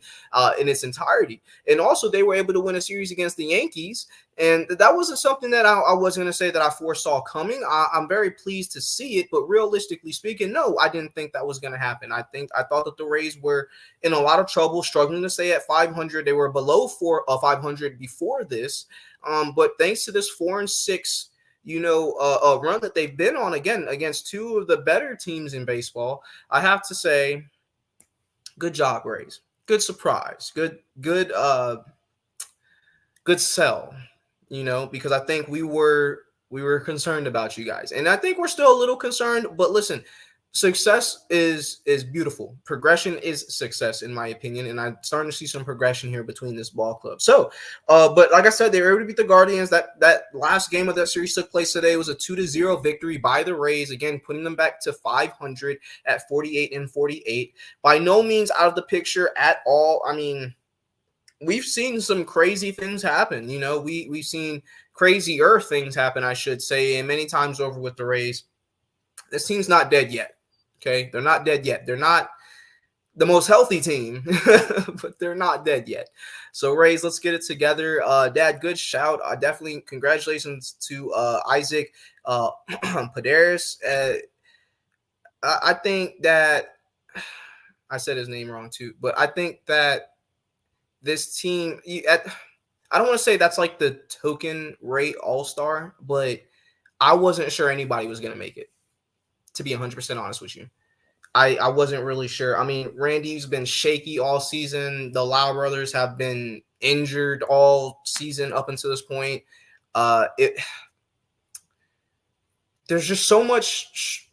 in its entirety. And also, they were able to win a series against the Yankees. And that wasn't something that I was going to say that I foresaw coming. I'm very pleased to see it, but realistically speaking, no, I didn't think that was going to happen. I thought that the Rays were in a lot of trouble, struggling to stay at 500. They were below 500 before this, but thanks to this 4-6, run that they've been on again against 2 of the better teams in baseball, I have to say, good job, Rays. Good surprise. Good sell. Because I think we were concerned about you guys. And I think we're still a little concerned, but listen, success is beautiful. Progression is success, in my opinion. And I'm starting to see some progression here between this ball club. So, but like I said, they were able to beat the Guardians. That last game of that series took place today. It was a 2-0 victory by the Rays. Again, putting them back to 500 at 48-48. By no means out of the picture at all. I mean, we've seen some crazy things happen. We've seen crazier things happen, I should say, and many times over with the Rays. This team's not dead yet. Okay, they're not dead yet. They're not the most healthy team, but they're not dead yet. So Rays, let's get it together. Dad, good shout. Definitely congratulations to Isaac Paderis. I think that I said his name wrong too, but I think that this team, I don't want to say that's like the token Ray All-Star, but I wasn't sure anybody was going to make it, to be 100% honest with you. I wasn't really sure. I mean, Randy's been shaky all season. The Lau brothers have been injured all season up until this point. There's just so much,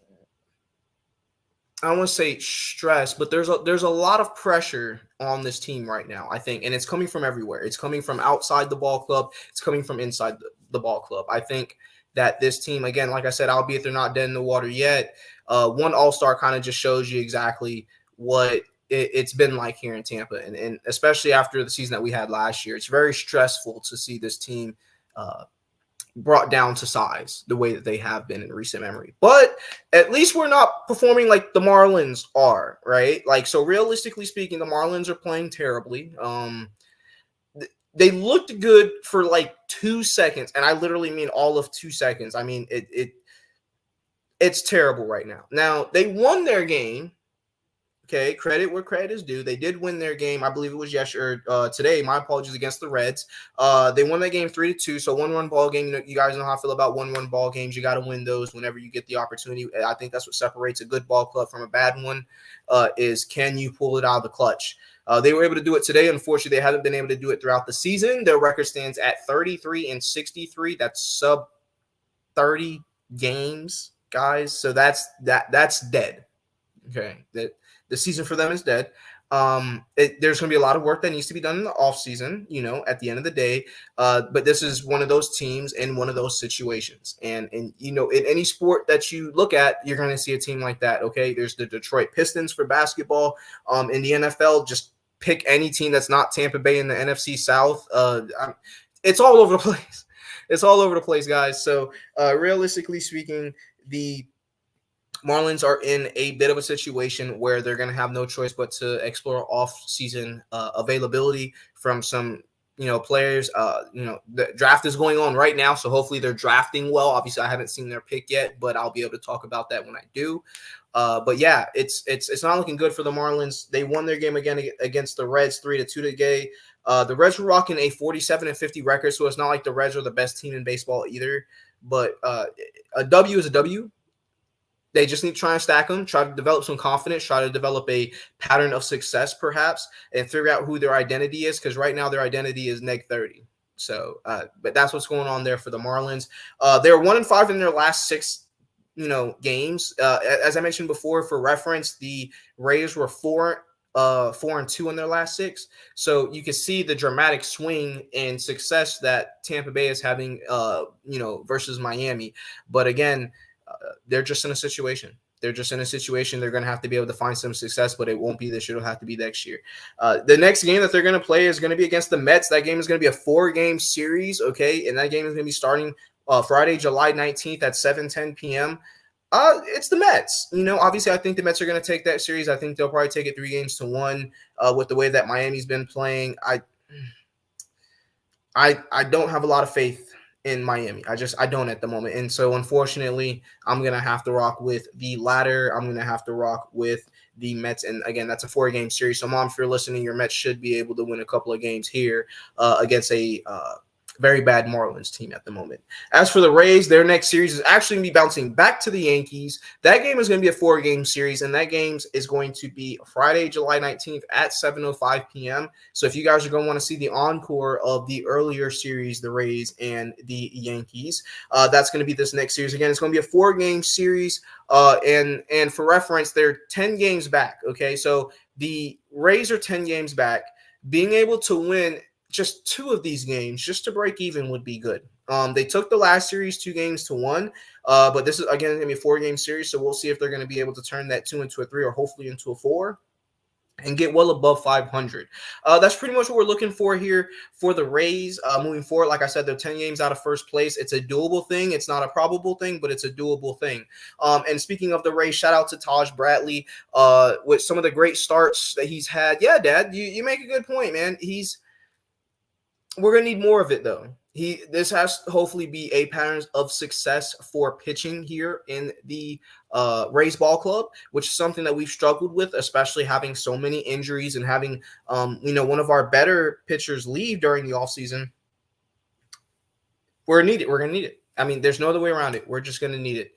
I don't want to say stress, but there's a lot of pressure on this team right now, I think, and it's coming from everywhere. It's coming from outside the ball club. It's coming from inside the ball club. I think that this team, again, like I said, albeit they're not dead in the water yet, one All-Star kind of just shows you exactly what it's been like here in Tampa, and especially after the season that we had last year. It's very stressful to see this team brought down to size the way that they have been in recent memory. But at least we're not performing like the Marlins are, right? Like, so realistically speaking, the Marlins are playing terribly. They looked good for like 2 seconds, and I literally mean all of 2 seconds. I mean, it's terrible right now. Now, they won their game. Okay, credit where credit is due. They did win their game. I believe it was today. My apologies, against the Reds. They won that game 3-2. So 1-1 ball game. You guys know how I feel about 1-1 ball games. You got to win those whenever you get the opportunity. I think that's what separates a good ball club from a bad one. Is can you pull it out of the clutch? They were able to do it today. Unfortunately, they haven't been able to do it throughout the season. Their record stands at 33-63. That's sub 30 games, guys. So that's dead. Okay, the season for them is dead. There's going to be a lot of work that needs to be done in the offseason, at the end of the day. But this is one of those teams in one of those situations. And in any sport that you look at, you're going to see a team like that, okay? There's the Detroit Pistons for basketball. In the NFL, just pick any team that's not Tampa Bay in the NFC South. It's all over the place. It's all over the place, guys. So realistically speaking, the Marlins are in a bit of a situation where they're going to have no choice but to explore off-season availability from some, players. The draft is going on right now, so hopefully they're drafting well. Obviously, I haven't seen their pick yet, but I'll be able to talk about that when I do. But yeah, it's not looking good for the Marlins. They won their game again against the Reds 3-2 today. The Reds were rocking a 47-50 record, so it's not like the Reds are the best team in baseball either. But a W is a W. They just need to try and stack them, try to develop some confidence, try to develop a pattern of success perhaps, and figure out who their identity is, because right now their identity is -30. So, but that's what's going on there for the Marlins. They're 1-5 in their last 6, games. As I mentioned before, for reference, the Rays were 4-2 in their last 6. So you can see the dramatic swing in success that Tampa Bay is having, versus Miami. But again, they're just in a situation. They're going to have to be able to find some success, but it won't be this year. It'll have to be next year. The next game that they're going to play is going to be against the Mets. That game is going to be a 4-game series, okay? And that game is going to be starting Friday, July 19th at 7:10 p.m. It's the Mets. Obviously, I think the Mets are going to take that series. I think they'll probably take it 3-1 with the way that Miami's been playing. I don't have a lot of faith in Miami. I don't at the moment. And so unfortunately, I'm going to have to rock with the latter. I'm going to have to rock with the Mets. And again, that's a 4-game series. So Mom, if you're listening, your Mets should be able to win a couple of games here against a very bad Marlins team at the moment. As for the Rays, their next series is actually going to be bouncing back to the Yankees. That game is going to be a 4-game series, and that game is going to be Friday, July 19th at 7:05 p.m. So if you guys are going to want to see the encore of the earlier series, the Rays and the Yankees, that's going to be this next series. Again, it's going to be a 4-game series, and for reference, they're 10 games back, okay? So the Rays are 10 games back. Being able to win just 2 of these games just to break even would be good. They took the last series 2-1, but this is, again, going to be a 4-game series, so we'll see if they're going to be able to turn that 2 into a 3 or hopefully into a 4. and get well above 500. That's pretty much what we're looking for here for the Rays moving forward. Like I said, they're 10 games out of first place. It's a doable thing. It's not a probable thing, but it's a doable thing. And speaking of the Rays, shout out to Taj Bradley with some of the great starts that he's had. Yeah, Dad, you make a good point, man. We're going to need more of it, though. This has to hopefully be a pattern of success for pitching here in the Rays ball club, which is something that we've struggled with, especially having so many injuries and having, one of our better pitchers leave during the offseason. We're going to need it. I mean, there's no other way around it. We're just going to need it.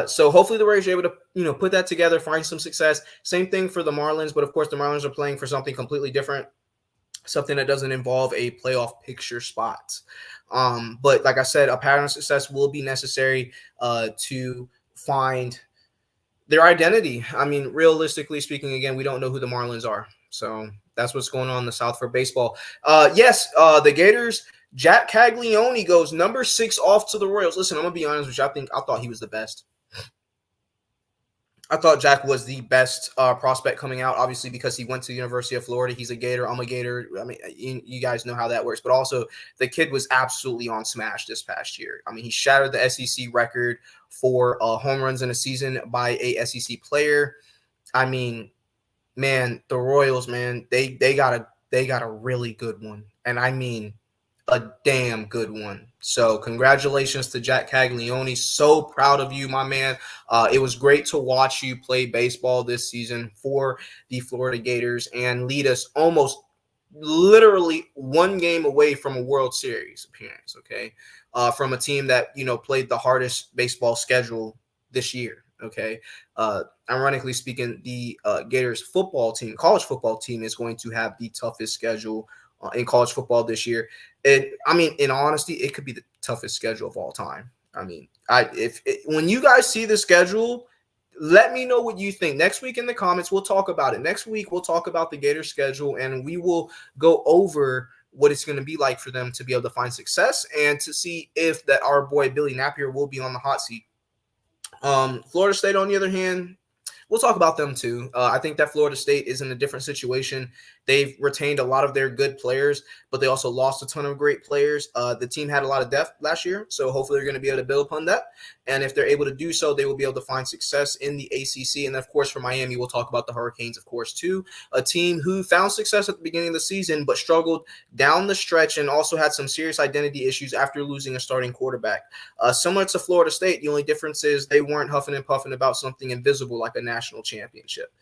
So hopefully the Rays are able to, put that together, find some success. Same thing for the Marlins, but of course the Marlins are playing for something completely different. Something that doesn't involve a playoff picture spot. But like I said, a pattern of success will be necessary to find their identity. I mean, realistically speaking, again, we don't know who the Marlins are. So that's what's going on in the South for baseball. The Gators, Jack Caglione goes number 6 off to the Royals. Listen, I'm going to be honest with you. I thought he was the best. I thought Jack was the best prospect coming out, obviously, because he went to the University of Florida. He's a Gator. I'm a Gator. I mean, you guys know how that works. But also, the kid was absolutely on smash this past year. I mean, he shattered the SEC record for home runs in a season by a SEC player. I mean, man, the Royals, man, they got a really good one. And I mean, a damn good one. So congratulations to Jack Caglione. So proud of you, my man. It was great to watch you play baseball this season for the Florida Gators and lead us almost literally one game away from a World Series appearance, okay? From a team that, played the hardest baseball schedule this year, okay? Ironically speaking, the Gators football team, college football team, is going to have the toughest schedule in college football this year. And I mean, in honesty, it could be the toughest schedule of all time. I mean, when you guys see the schedule, let me know what you think. Next week in the comments, we'll talk about it. Next week, we'll talk about the Gator schedule, and we will go over what it's going to be like for them to be able to find success and to see if that our boy Billy Napier will be on the hot seat. Florida State, on the other hand, we'll talk about them too. I think that Florida State is in a different situation. They've retained a lot of their good players, but they also lost a ton of great players. The team had a lot of depth last year, so hopefully they're going to be able to build upon that. And if they're able to do so, they will be able to find success in the ACC. And of course, for Miami, we'll talk about the Hurricanes, of course, too. A team who found success at the beginning of the season, but struggled down the stretch and also had some serious identity issues after losing a starting quarterback. Similar to Florida State, the only difference is they weren't huffing and puffing about something invisible like a national championship.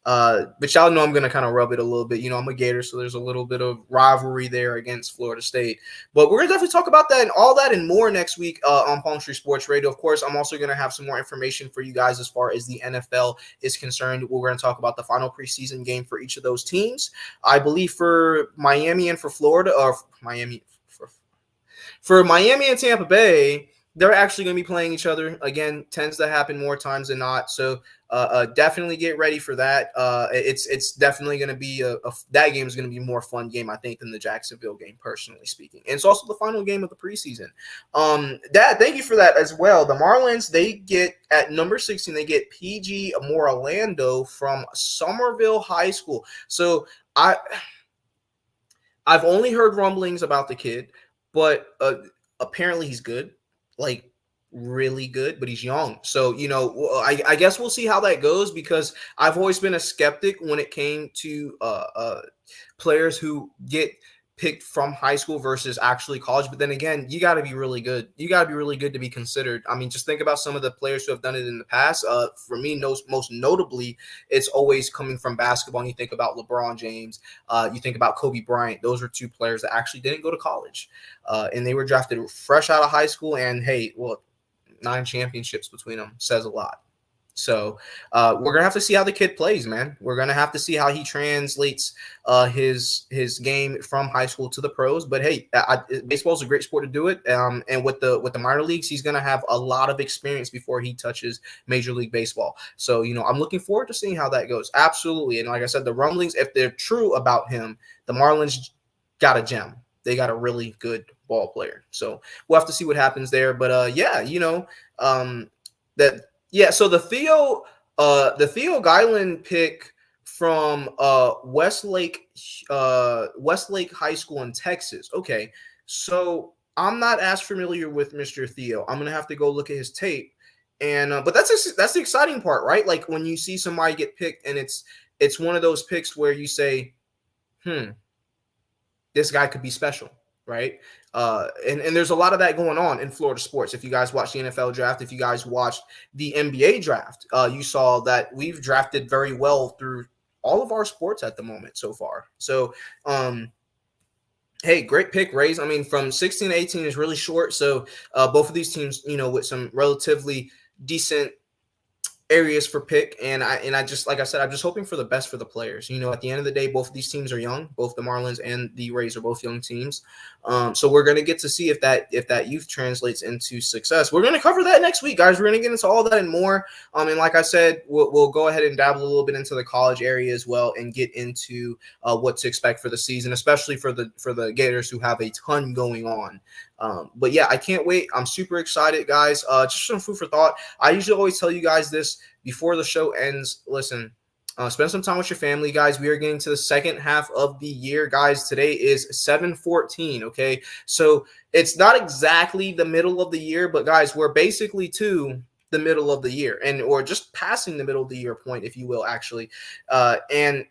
But y'all know I'm going to kind of rub it a little bit. I'm a Gator, so there's a little bit of rivalry there against Florida State. But we're going to definitely talk about that and all that and more next week on Palm Tree Sports Radio. Of course, I'm also going to have some more information for you guys as far as the NFL is concerned. We're going to talk about the final preseason game for each of those teams. I believe for Miami and for Florida, or for Miami and Tampa Bay, they're actually going to be playing each other. Again, tends to happen more times than not. So definitely get ready for that. It's definitely going to be that game is going to be a more fun game, I think, than the Jacksonville game, personally speaking. And it's also the final game of the preseason. Dad, thank you for that as well. The Marlins, they get at number 16, they get PG Moralando from Somerville High School. So I've only heard rumblings about the kid, but apparently he's good. Like really good, but he's young. So, I guess we'll see how that goes, because I've always been a skeptic when it came to players who get picked from high school versus actually college. But then again, you got to be really good. You got to be really good to be considered. I mean, just think about some of the players who have done it in the past. For me, most notably, it's always coming from basketball. And you think about LeBron James, you think about Kobe Bryant. Those are two players that actually didn't go to college, and they were drafted fresh out of high school. And hey, well, 9 championships between them says a lot. So we're going to have to see how the kid plays, man. We're going to have to see how he translates his game from high school to the pros. But hey, baseball is a great sport to do it. And with the minor leagues, he's going to have a lot of experience before he touches Major League Baseball. So, I'm looking forward to seeing how that goes. Absolutely. And like I said, the rumblings, if they're true about him, the Marlins got a gem. They got a really good ball player. So we'll have to see what happens there. But so the Theo Guyland pick from Westlake High School in Texas. Okay, so I'm not as familiar with Mr. Theo. I'm gonna have to go look at his tape, and but that's the exciting part, right? Like when you see somebody get picked, and it's one of those picks where you say, this guy could be special, right? And there's a lot of that going on in Florida sports. If you guys watched the NFL draft, if you guys watched the NBA draft, you saw that we've drafted very well through all of our sports at the moment so far. So, hey, great pick, Rays. I mean, from 16 to 18 is really short. So both of these teams, with some relatively decent areas for pick, and I just, like I said, I'm just hoping for the best for the players. At the end of the day, both of these teams are young. Both the Marlins and the Rays are both young teams. So we're gonna get to see if that youth translates into success. We're gonna cover that next week, guys. We're gonna get into all that and more. And like I said, we'll go ahead and dabble a little bit into the college area as well, and get into what to expect for the season, especially for the Gators, who have a ton going on. But yeah, I can't wait. I'm super excited, guys. Just some food for thought. I usually always tell you guys this before the show ends. Listen, spend some time with your family, guys. We are getting to the second half of the year, guys. Today is 7/14. Okay, so it's not exactly the middle of the year, but guys, we're basically to the middle of the year, or just passing the middle of the year point, if you will, actually. And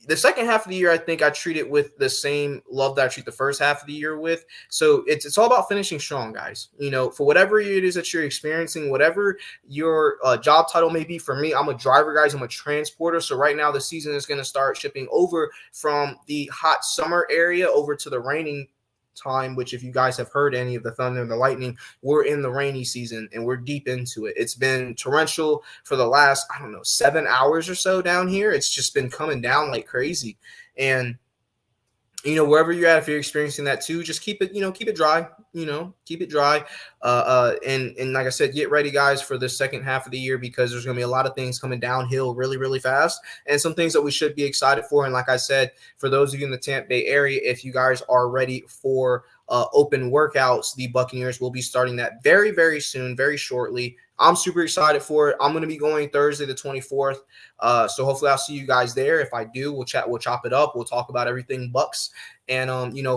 the second half of the year, I think I treat it with the same love that I treat the first half of the year with. So it's all about finishing strong, guys. For whatever it is that you're experiencing, whatever your job title may be. For me, I'm a driver, guys. I'm a transporter. So right now the season is going to start shipping over from the hot summer area over to the raining time, which, if you guys have heard any of the thunder and the lightning, we're in the rainy season and we're deep into it. It's been torrential for the last, 7 hours or so down here. It's just been coming down like crazy. And wherever you're at, if you're experiencing that too, just keep it dry, keep it dry. And like I said, get ready, guys, for the second half of the year, because there's going to be a lot of things coming downhill really, really fast, and some things that we should be excited for. And like I said, for those of you in the Tampa Bay area, if you guys are ready for open workouts, the Buccaneers will be starting that very, very soon, very shortly. I'm super excited for it. I'm going to be going Thursday the 24th. So hopefully I'll see you guys there. If I do, we'll chop it up. We'll talk about everything Bucks. And,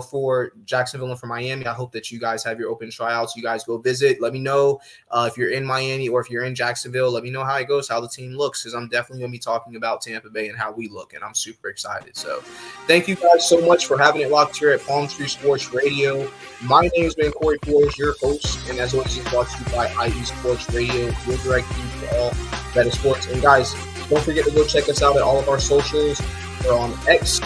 for Jacksonville and for Miami, I hope that you guys have your open tryouts. You guys go visit. Let me know if you're in Miami or if you're in Jacksonville. Let me know how it goes, how the team looks, because I'm definitely going to be talking about Tampa Bay and how we look, and I'm super excited. So thank you guys so much for having it locked here at Palm Tree Sports Radio. My name has been Corey Pujols, your host, and as always, it's brought to you by IE Sports Radio, your direct feed for all that is sports. And guys, don't forget to go check us out at all of our socials. We're on X,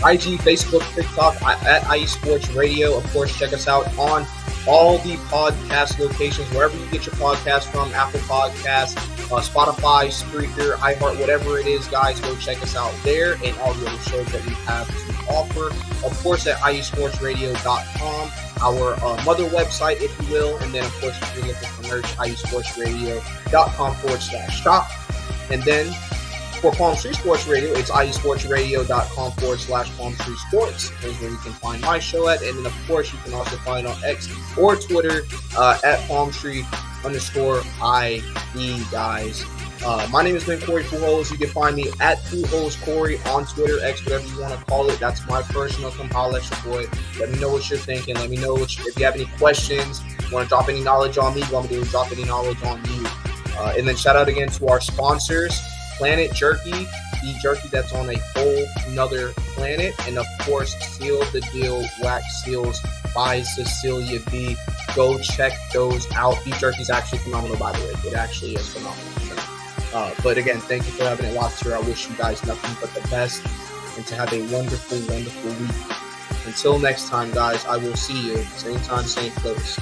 IG, Facebook, TikTok at IE Sports Radio. Of course, check us out on all the podcast locations, wherever you get your podcast from, Apple Podcasts, Spotify, Spreaker, iHeart, whatever it is, guys, go check us out there and all the other shows that we have to offer. Of course, at IESportsRadio.com, our mother website, if you will. And then, of course, if you're looking for merch, IESportsRadio.com/shop. And then for Palm Tree Sports Radio, it's IESportsRadio.com/Palm Tree Sports. Here's where you can find my show at. And then, of course, you can also find it on X or Twitter at Palm Tree_IE, guys. My name has been Corey Pujols. You can find me at Pujols Corey on Twitter, X, whatever you want to call it. That's my personal. Come holler at your boy. Let me know what you're thinking. Let me know if you have any questions, you want to drop any knowledge on me, you want me to drop any knowledge on you. And then shout out again to our sponsors, Planet Jerky, the jerky that's on a whole nother planet. And of course, Seal the Deal Wax Seals by Cecilia B. Go check those out. Beef jerky is actually phenomenal, by the way. It actually is phenomenal. But again, thank you for having it locked here. I wish you guys nothing but the best and to have a wonderful, wonderful week. Until next time, guys, I will see you. Same time, same place.